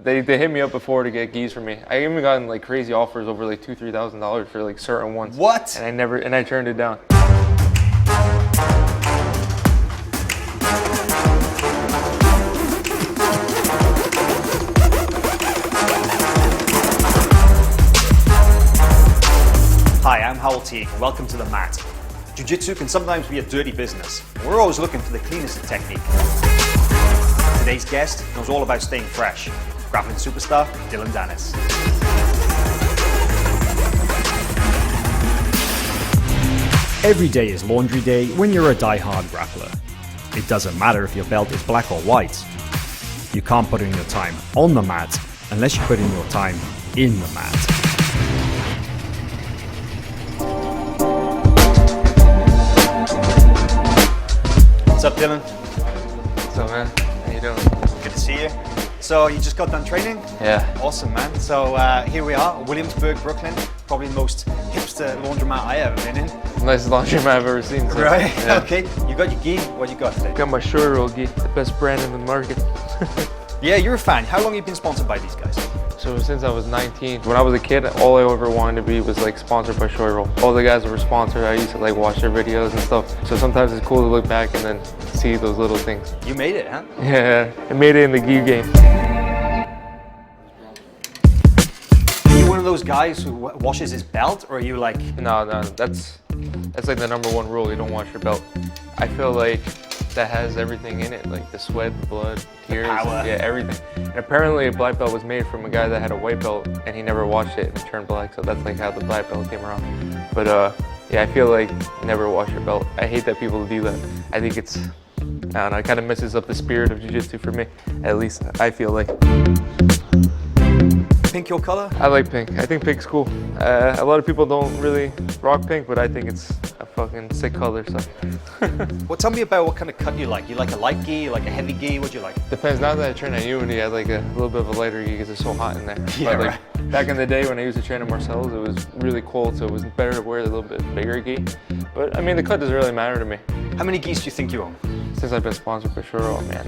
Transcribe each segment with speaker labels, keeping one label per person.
Speaker 1: They hit me up before to get gis for me. I even gotten like crazy offers over like $2,000-$3,000 for like certain ones.
Speaker 2: What?
Speaker 1: And I turned it down.
Speaker 2: Hi, I'm Howell T. Welcome to the mat. Jiu-jitsu can sometimes be a dirty business. We're always looking for the cleanest technique. Today's guest knows all about staying fresh. Grappling superstar, Dillon Danis. Every day is laundry day when you're a die-hard grappler. It doesn't matter if your belt is black or white. You can't put in your time on the mat unless you put in your time in the mat. What's up, Dillon?
Speaker 1: What's up, man? How you doing?
Speaker 2: Good to see you. So you just got done training?
Speaker 1: Yeah.
Speaker 2: Awesome, man. So here we are, Williamsburg, Brooklyn. Probably the most hipster laundromat I ever been in.
Speaker 1: Nicest laundromat I've ever seen. So,
Speaker 2: right?
Speaker 1: Yeah.
Speaker 2: Okay. You got your gi. What you got today?
Speaker 1: Got my short roll gi, the best brand in the market.
Speaker 2: Yeah, you're a fan. How long have you been sponsored by these guys?
Speaker 1: So since I was 19, when I was a kid, all I ever wanted to be was like sponsored by Short Roll. All the guys that were sponsored, I used to like watch their videos and stuff. So sometimes it's cool to look back and then see those little things.
Speaker 2: You made it, huh?
Speaker 1: Yeah, I made it in the gi game.
Speaker 2: Are you one of those guys who washes his belt, or are you like?
Speaker 1: No, that's like the #1 rule. You don't wash your belt. I feel like that has everything in it, like the sweat, the blood, tears,
Speaker 2: power.
Speaker 1: Yeah, everything. And apparently a black belt was made from a guy that had a white belt and he never washed it and it turned black, so that's like how the black belt came around. But yeah, I feel like never wash your belt. I hate that people do that. I think it's, I don't know, it kind of messes up the spirit of jiu-jitsu for me, at least I feel like.
Speaker 2: Pink your color?
Speaker 1: I like pink. I think pink's cool. A lot of people don't really rock pink, but I think it's a fucking sick color, so.
Speaker 2: Well, tell me about what kind of cut you like. You like a light gi, you like a heavy gi, what do you like?
Speaker 1: Depends. Now that I train at Unity, I like a little bit of a lighter gi because it's so hot in there.
Speaker 2: Yeah,
Speaker 1: but like back in the day when I used to train at Marcel's, it was really cold, so it was better to wear a little bit bigger gi. But I mean, the cut doesn't really matter to me.
Speaker 2: How many gis do you think you own?
Speaker 1: Since I've been sponsored by Short Roll, man,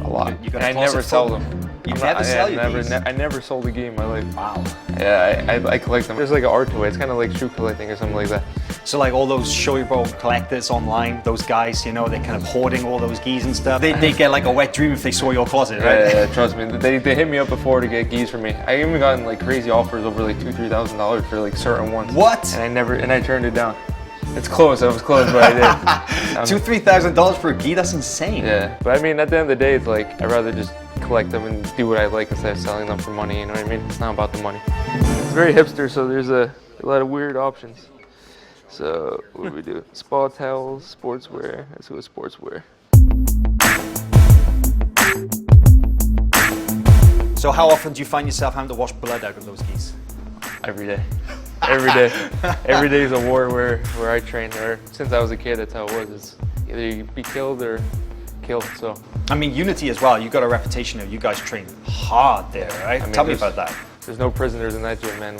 Speaker 1: a lot.
Speaker 2: You
Speaker 1: and I never sell them.
Speaker 2: You never sell your gis?
Speaker 1: I never sold a gi in my life.
Speaker 2: Wow.
Speaker 1: Yeah, I collect them. There's like an art to it. It's kind of like shoe collecting or something like that.
Speaker 2: So like all those showy bro collectors online, those guys, you know, they're kind of hoarding all those gis and stuff. They get like a wet dream if they saw your closet, right?
Speaker 1: Yeah, trust me. They hit me up before to get gis for me. I even gotten like crazy offers over like $2,000-$3,000 for like certain ones.
Speaker 2: What?
Speaker 1: And I turned it down. It's close. I was close, but I did.
Speaker 2: $2,000-$3,000 for a gi? That's insane.
Speaker 1: Yeah, but I mean, at the end of the day, it's like I'd rather just collect them and do what I like instead of selling them for money. You know what I mean? It's not about the money. It's very hipster, so there's a lot of weird options. So what do we do? Spa towels, sportswear. Let's go with sportswear.
Speaker 2: So how often do you find yourself having to wash blood out of those gis?
Speaker 1: Every day. Every day. Every day is a war where I train. Or since I was a kid, that's how it was. It's either you be killed or killed. So.
Speaker 2: I mean, Unity as well. You got a reputation of you guys train hard there, right?
Speaker 1: I mean,
Speaker 2: Tell me about that.
Speaker 1: There's no prisoners in that gym, man.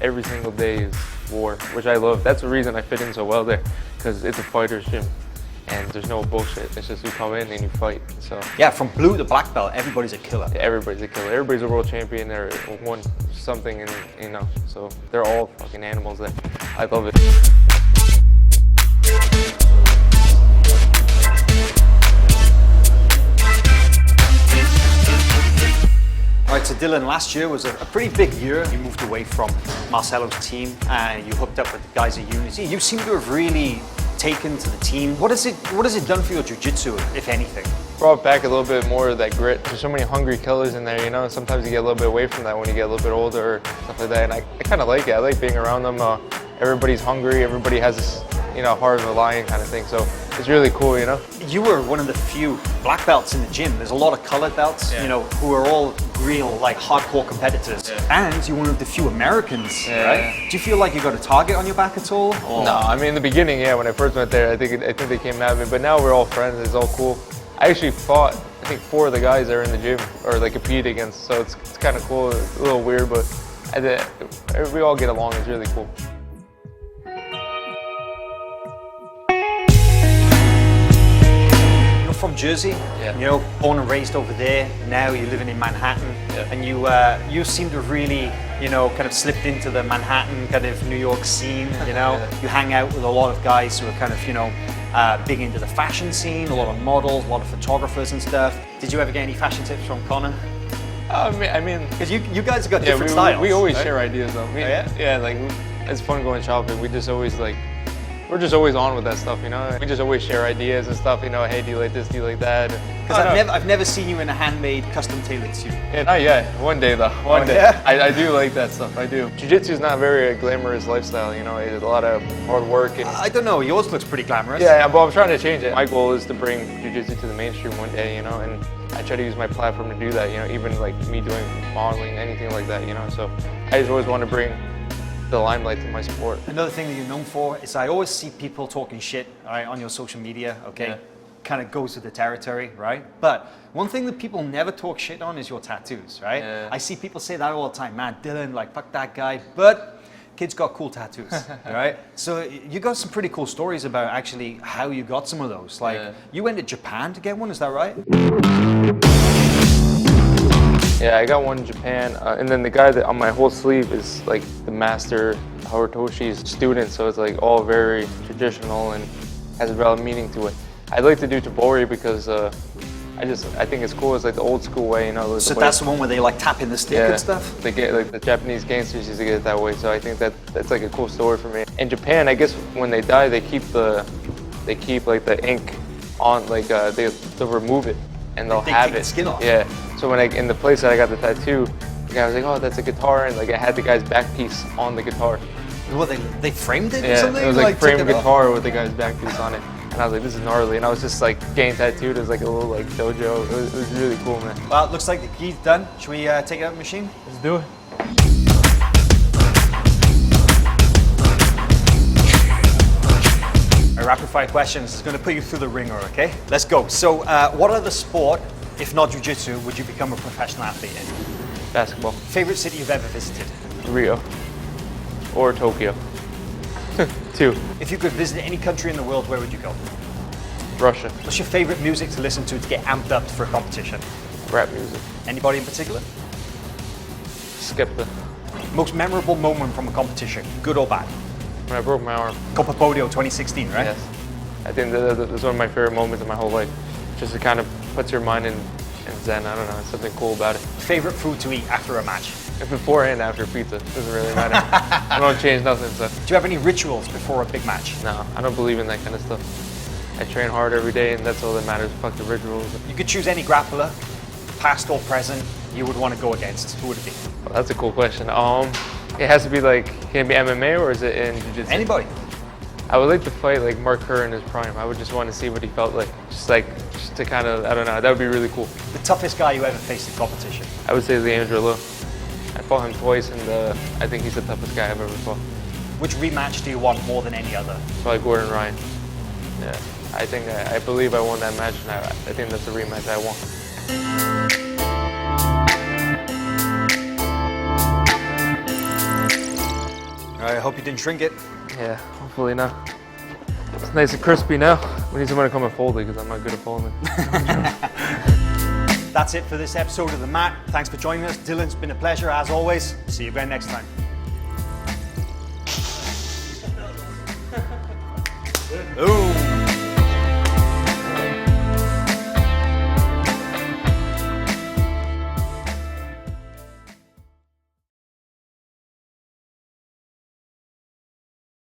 Speaker 1: Every single day is war, which I love. That's the reason I fit in so well there, because it's a fighter's gym. And there's no bullshit. It's just you come in and you fight. So
Speaker 2: yeah, from blue to black belt, everybody's a killer.
Speaker 1: Yeah, everybody's a killer. Everybody's a world champion. They're won something, and you know, so they're all fucking animals. There, I love it.
Speaker 2: All right, so Dillon, last year was a pretty big year. You moved away from Marcelo's team and you hooked up with the guys at Unity. You seem to have really taken to the team. What has it done for your jiu-jitsu, if anything?
Speaker 1: Brought back a little bit more of that grit. There's so many hungry killers in there, you know. Sometimes you get a little bit away from that when you get a little bit older or stuff like that. And I kind of like it. I like being around them. Everybody's hungry. Everybody has this, you know, heart of a lion kind of thing. So it's really cool, you know. You
Speaker 2: were one of the few black belts in the gym. There's a lot of colored belts, you know, who are all real, like, hardcore competitors. Yeah. And you're one of the few Americans, right? Do you feel like you got a target on your back at all? Or? No, I mean, in the beginning, yeah, when I first went there, I think they came at me. But now we're all friends. It's all cool. I actually fought, I think, 4 of the guys that are in the gym, or like compete against. So it's kind of cool. It's a little weird, but we all get along. It's really cool. from Jersey,
Speaker 1: Yeah.
Speaker 2: you know, born and raised over there. Now you're living in Manhattan,
Speaker 1: Yeah.
Speaker 2: and you seem to really, you know, kind of slipped into the Manhattan kind of New York scene. You know,
Speaker 1: Yeah.
Speaker 2: you hang out with a lot of guys who are kind of, you know, big into the fashion scene, a lot of models, a lot of photographers and stuff. Did you ever get any fashion tips from Conor?
Speaker 1: I mean,
Speaker 2: Because you guys have got
Speaker 1: yeah,
Speaker 2: different styles.
Speaker 1: we always
Speaker 2: right?
Speaker 1: share ideas though.
Speaker 2: Yeah?
Speaker 1: Like it's fun going shopping. We just always like, we're just always on with that stuff, you know. We just always share ideas and stuff, you know. Hey, do you like this? Do you like that?
Speaker 2: Because I've never seen you in a handmade, custom tailored suit.
Speaker 1: Yeah, not yet. One day though. One day.
Speaker 2: yeah?
Speaker 1: I do like that stuff. I do. Jiu-jitsu is not very a glamorous lifestyle, you know. It's a lot of hard work and.
Speaker 2: I don't know. Yours looks pretty glamorous.
Speaker 1: Yeah, but I'm trying to change it. My goal is to bring jiu-jitsu to the mainstream one day, you know, and I try to use my platform to do that, you know, even like me doing modeling, anything like that, you know. So I just always want to bring the limelight to my sport.
Speaker 2: Another thing that you're known for is I always see people talking shit, all right, on your social media, okay?
Speaker 1: Yeah.
Speaker 2: Kind of goes with the territory, right? But one thing that people never talk shit on is your tattoos, right?
Speaker 1: Yeah.
Speaker 2: I see people say that all the time, man, Dillon, like, fuck that guy, but kid's got cool tattoos, right? So you got some pretty cool stories about actually how you got some of those. Like,
Speaker 1: Yeah.
Speaker 2: you went to Japan to get one, is that right?
Speaker 1: Yeah, I got one in Japan, and then the guy that on my whole sleeve is like the master Horotoshi's student, so it's like all very traditional and has a real meaning to it. I'd like to do Tabori because I think it's cool. It's like the old school way, you know.
Speaker 2: So that's the one where they like tap in the stick and stuff?
Speaker 1: They get like the Japanese gangsters used to get it that way, so I think that's like a cool story for me. In Japan, I guess when they die, they keep like the ink on, like they'll remove it and they'll
Speaker 2: They
Speaker 1: have
Speaker 2: take
Speaker 1: it.
Speaker 2: the skin off.
Speaker 1: Yeah. So when in the place that I got the tattoo, the guy was like, "Oh, that's a guitar," and like I had the guy's back piece on the guitar.
Speaker 2: What, they framed it or
Speaker 1: Yeah,
Speaker 2: something?
Speaker 1: it was like
Speaker 2: took
Speaker 1: framed
Speaker 2: it off?
Speaker 1: guitar with the guy's back piece on it. And I was like, this is gnarly. And I was just like getting tattooed as like a little like dojo. It was really cool, man.
Speaker 2: Well, it looks like the key's done. Should we take it out of the machine?
Speaker 1: Let's do it.
Speaker 2: A rapid fire questions is going to put you through the ringer, okay? Let's go. So, what other sport, if not jiu-jitsu, would you become a professional athlete in?
Speaker 1: Basketball.
Speaker 2: Favorite city you've ever visited?
Speaker 1: Rio. Or Tokyo. 2.
Speaker 2: If you could visit any country in the world, where would you go?
Speaker 1: Russia.
Speaker 2: What's your favorite music to listen to get amped up for a competition?
Speaker 1: Rap music.
Speaker 2: Anybody in particular?
Speaker 1: Skepta.
Speaker 2: Most memorable moment from a competition, good or bad?
Speaker 1: When I broke my arm.
Speaker 2: Copa Podio 2016, right?
Speaker 1: Yes. I think that's one of my favorite moments in my whole life. Just to kind of puts your mind in zen. I don't know. It's something cool about it.
Speaker 2: Favorite food to eat after a match?
Speaker 1: Before and after pizza. Doesn't really matter. I don't change nothing, so.
Speaker 2: Do you have any rituals before a big match?
Speaker 1: No, I don't believe in that kind of stuff. I train hard every day and that's all that matters. Fuck the rituals.
Speaker 2: You could choose any grappler, past or present, you would want to go against. Who would it be?
Speaker 1: Well, that's a cool question. It has to be like, can it be MMA or is it in jiu-jitsu?
Speaker 2: Anybody.
Speaker 1: I would like to fight like Mark Kerr in his prime. I would just want to see what he felt like. Just to kind of, I don't know, that would be really cool.
Speaker 2: The toughest guy you ever faced in competition?
Speaker 1: I would say Leandro Lo. I fought him twice and I think he's the toughest guy I've ever fought.
Speaker 2: Which rematch do you want more than any other?
Speaker 1: Probably Gordon Ryan. Yeah, I think, I believe I won that match and I think that's the rematch I won.
Speaker 2: I hope you didn't shrink it.
Speaker 1: Yeah, hopefully not. It's nice and crispy now. We need someone to come and fold it because I'm not good at folding.
Speaker 2: That's it for this episode of The Mat. Thanks for joining us. Dillon, it's been a pleasure as always. See you again next time. Ooh.